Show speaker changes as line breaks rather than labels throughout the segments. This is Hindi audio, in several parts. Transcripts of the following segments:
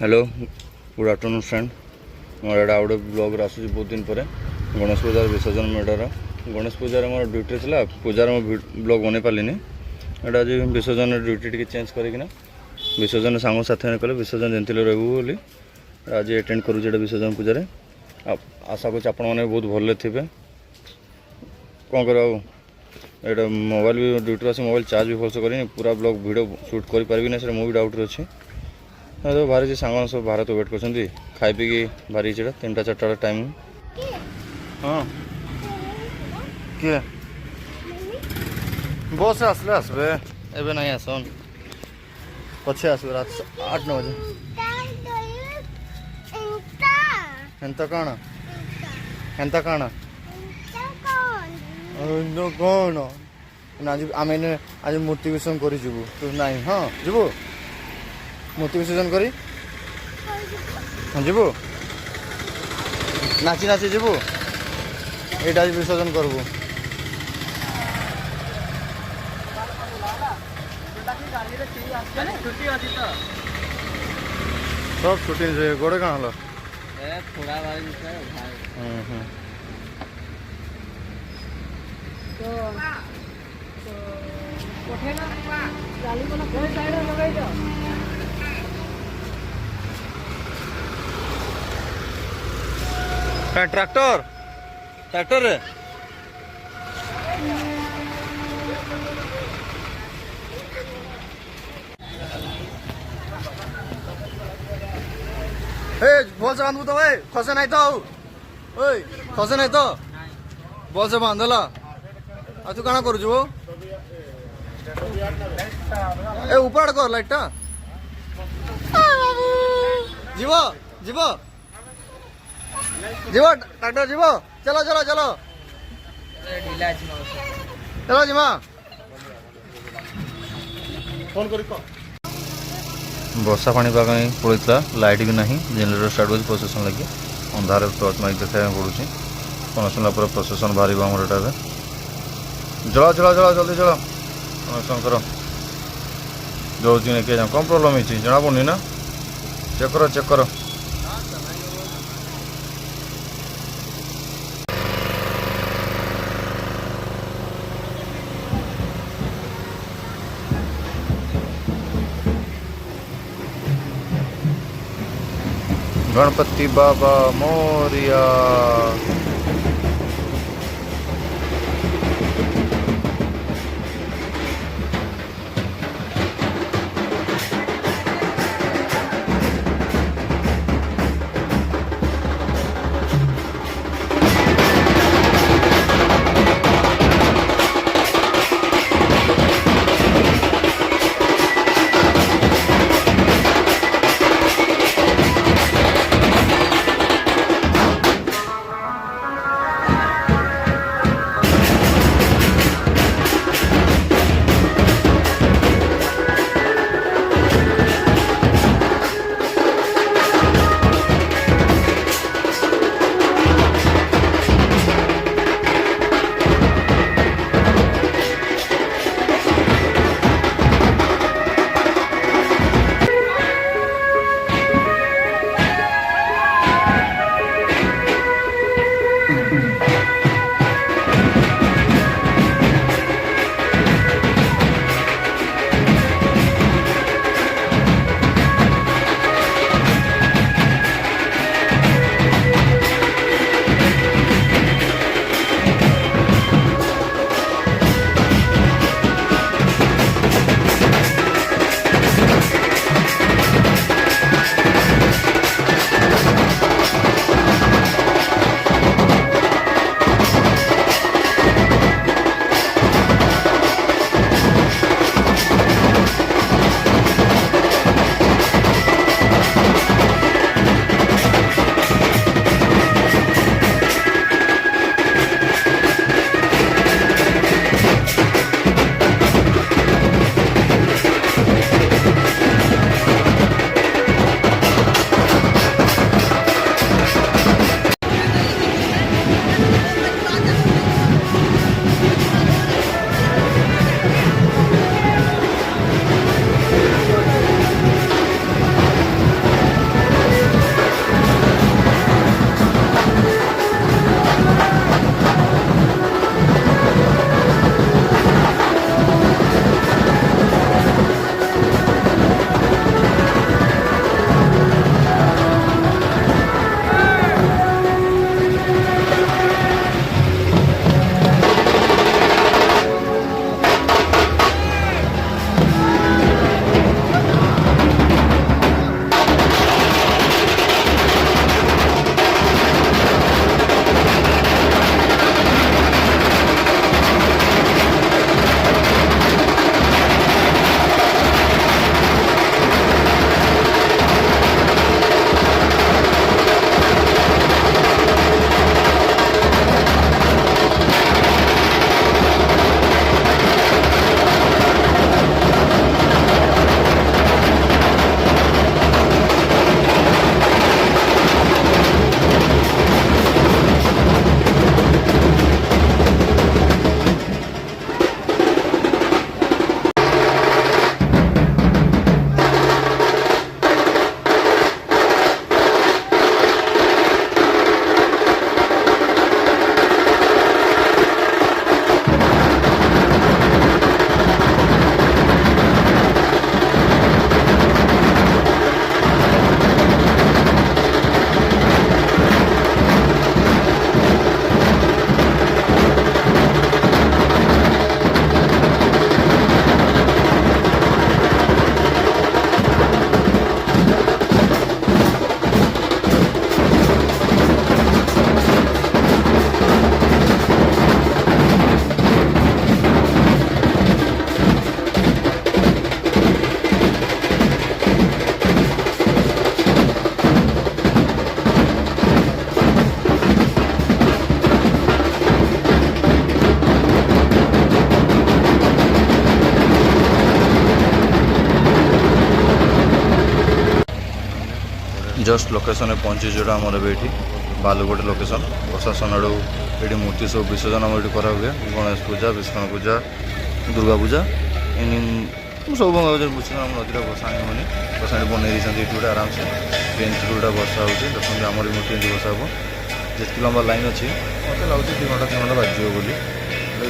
हेलो गुड आफ्टरनून फ्रेंड मोर एटा आउट ब्लॉग आसूँ बहुत दिन पर गणेश पूजार विसर्जन मेढ़र गणेश पूजार मोर ड्यूटी था पूजार मो ब्लॉग बन पारिनी एटा आज विसर्जन ड्यूटी टी चेंज करना विसर्जन सांग साथी कले विसर्जन जमी रहू बोली आज अटेंड करूँ विसर्जन पूजा आशा करूँ आपण मैंने बहुत भले थे कौन कर एटा मोबाइल भी ड्यूटी आस मोबाइल चार्ज भी भलसे कर पूरा ब्लॉग वीडियो शूट कर पारि ना सर मुझे डाउट अच्छे तो बाहर सांग सब बाहर तो वेट कर खाई पी बाहरी 3टा 4टा टाइम हाँ किए बस आसले आसबे एबे नहीं आसन पछे आसबे रात 8-9 बजे हेन्ता काना हेन्ता काना कौन आज आम आज मूर्ति विसर्जन कर तू ना हाँ जीवु मूर्ति विसर्जन करी हाँ जीवु नाची नाची जीवु ये विसर्जन करबू सब छुट्टी से गोड़े कहाँ हल ट्रैक्टर ट्रैक्टर रे बल से बांधबू तो भाई खसे नहीं तो खसे नहीं तो बल से बांधला आ तू कଣା करूଛୁ ए ऊपर कर लाइट जीव जीव जीव ट्रैक्टर जीव चलो चलो चलो चलो जीमा फोन कर वर्षा पाणीपाग पड़ता लाइट भी नहीं जनरेटर स्टार्ट हो प्रोसेसन लगे अंधार टर्च माइक देखा पड़ूँ कनेक्शन पर प्रोसेसन बाहर आमर एटा जला जला जला जल्दी जला कनेक्शन कर जो किए कौन प्रोब्लेम है जना पड़नी ना चेक कर चेक कर गणपति बाबा मोरिया जस्ट लोकेशन पहुँची जोटा आमर ये बालुगोट लोकेशन प्रशासन आड़ ये मूर्ति सब विसर्जन आम ये करा हुए गणेश पूजा विश्वकर्मा पूजा दुर्गा पूजा इन सब विसर्जन नदी भसाणी होनी भसाणी बनई ये गोटे आराम से बेंच गुटा बसा हो देखते आमर मूर्ति एमती बसा हे जितकी लंबा लाइन अच्छी मत लगे 2 घंटा 3 घंटा बाजी बोली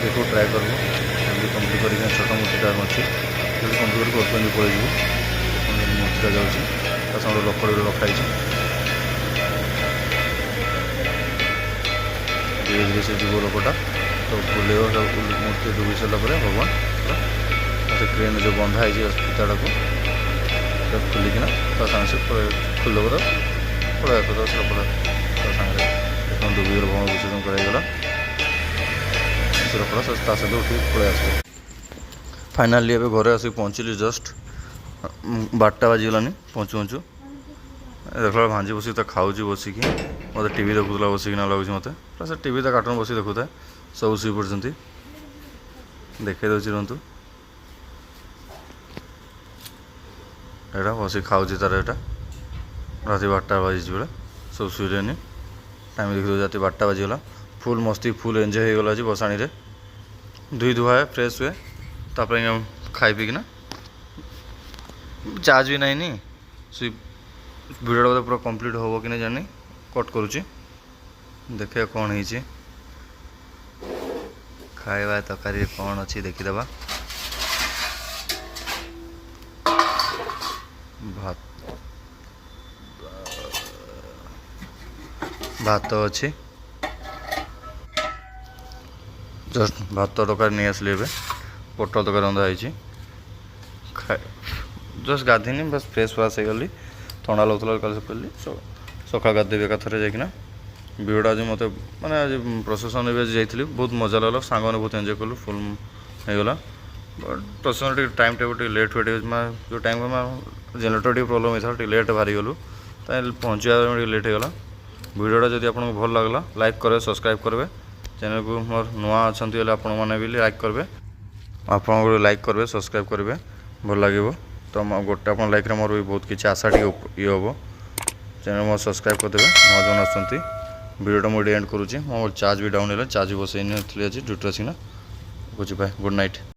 देखो ट्राए कर जल्दी कम्प्लीट कर छोट मूर्तिटा अच्छी जल्दी कम्प्लीट कर पलि मूर्तिटा जाऊँगी लकड़ी रखाई धीरे धीरे से जीव लोकटा तो बुले मूर्ति डुबी सारा भगवान से क्रेन जो बंधा है फिताटा को खुलिकिना सागे खुलदेव तो पड़ा सागे डुबी भगवान विसर्जन करागला रखड़ा सहित उठी पलि आस फाइनाली एवं घरे आसिक पहुँचली जस्ट 12टा बाजिगलानी पहुँचु पहुँचु देखला भांजी बस खाऊँ बसिक मत टीवी देखुला बसिकिना लगुच मत से टीवी तो कार्टून बस देखुए सब शुई पड़ती देखे दूसरी रुहतु यहाँ बस खाऊँ तार यहाँ राति 12टा बाजी बेले सब शुले टाइम देखी राति 12टा बाजिगला फुल मस्ती फुल एंजय हो गला बसाणी रे धुई धुआ फ्रेश हुए तापर खाई पीकिना चार्ज भी नहीं वीडियो बोधे पूरा कंप्लीट हो कि नहीं जानी कट करुच्ची देखिए कौन है खाଇବା तकारी कौन अच्छी देखीदे भात अच्छी जस्ट भात तरकारी नहीं आसली पोटल तरकारी रंधा है जस्ट गाधीनी बस फ्रेश फ्राश हो गली थंडा लगुला कल पड़ली सका गाधेबी एकाथरे जाकिना भिडियोटा आज मत मैंने आज प्रसेसन जाइली बहुत मजा लगला सांग मैंने बहुत एंजय कलु फुल होगा but procession time table late हुए जो टाइम जेनेटर प्रोब्लेम होता है लेट बाहरी गलु पहुँचा लेट होगा भिडियोटा जब आपको भल लगला लाइक करेंगे सब्सक्राइब करेंगे चैनल को मोर नुआ अच्छा आपण मैंने भी लाइक करेंगे आप लाइक करेंगे सब्सक्राइब करेंगे भल लगे तो गोटे आप लाइक मोर भी बहुत किसी आशा टे ये हम चैनल मोर सब्सक्राइब करदे नौजन आसती वीडियो मुझे एंड करुँची मोर चार्ज भी डाउन है चार्ज भी बसई आज ड्यूटी अच्छी ना बुझे बाय गुड नाइट।